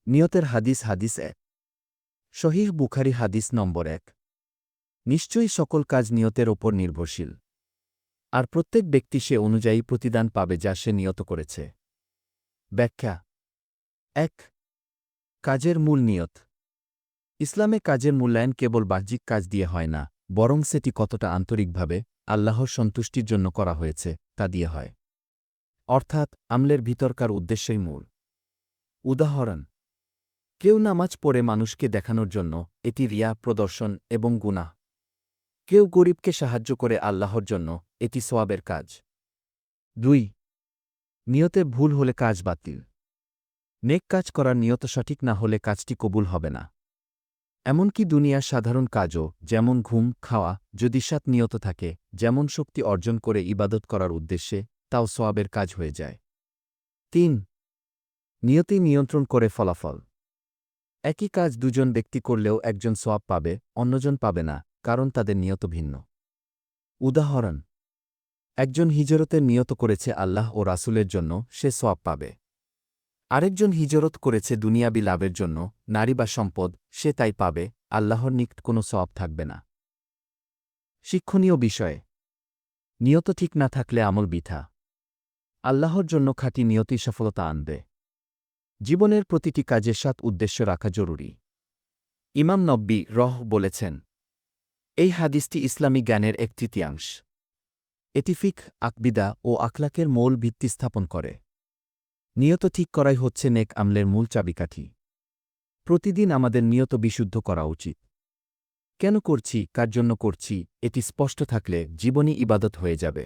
নিয়তের হাদিস ১ সহিহ বুখারী হাদিস নম্বর ১ নিশ্চয়ই সকল কাজ নিয়তের ওপর নির্ভরশীল আর প্রত্যেক ব্যক্তি সে অনুযায়ী প্রতিদান পাবে যা সে নিয়ত করেছে। ব্যাখ্যা ১ কাজের মূল নিয়ত। ইসলামে কাজের মূল্যায়ন কেবল বাহ্যিক কাজ দিয়ে হয় না, বরং সেটি কতটা আন্তরিকভাবে আল্লাহর সন্তুষ্টির জন্য করা হয়েছে তা দিয়ে হয়। অর্থাৎ আমলের ভিতরকার উদ্দেশ্যই মূল। উদাহরণ: কেউ নামাজ পড়ে মানুষকে দেখানোর জন্য, এটি রিয়া, প্রদর্শন এবং গুনাহ। কেউ গরিবকে সাহায্য করে আল্লাহর জন্য, এটি সওয়াবের কাজ। ২ নিয়তে ভুল হলে কাজ বাতিল। নেক কাজ করার নিয়ত সঠিক না হলে কাজটি কবুল হবে না। এমনকি দুনিয়ার সাধারণ কাজও, যেমন ঘুম, খাওয়া, যদি সৎ নিয়ত থাকে, যেমন শক্তি অর্জন করে ইবাদত করার উদ্দেশ্যে, তাও সওয়াবের কাজ হয়ে যায়। ৩ নিয়তেই নিয়ন্ত্রণ করে ফলাফল। একই কাজ দুজন ব্যক্তি করলেও একজন সওয়াব পাবে, অন্যজন পাবে না, কারণ তাদের নিয়ত ভিন্ন। উদাহরণ: একজন হিজরতের নিয়ত করেছে আল্লাহ ও রাসূলের জন্য, সে সওয়াব পাবে। আরেকজন হিজরত করেছে দুনিয়াবি লাভের জন্য, নারী বা সম্পদ, সে তাই পাবে, আল্লাহর নিকট কোনো সওয়াব থাকবে না। শিক্ষণীয় বিষয়: নিয়ত ঠিক না থাকলে আমল বৃথা। আল্লাহর জন্য খাঁটি নিয়তই সফলতা আনবে। জীবনের প্রতিটি কাজে সৎ উদ্দেশ্য রাখা জরুরি। ইমাম নব্বী বলেছেন, এই হাদিসটি ইসলামী জ্ঞানের এক তৃতীয়াংশ। এটি ফিকহ, আকবিদা ও আখলাকের মৌল ভিত্তি স্থাপন করে। নিয়ত ঠিক করাই হচ্ছে নেক আমলের মূল চাবিকাঠি। প্রতিদিন আমাদের নিয়ত বিশুদ্ধ করা উচিত। কেন করছি, কার জন্য করছি, এটি স্পষ্ট থাকলে জীবনই ইবাদত হয়ে যাবে।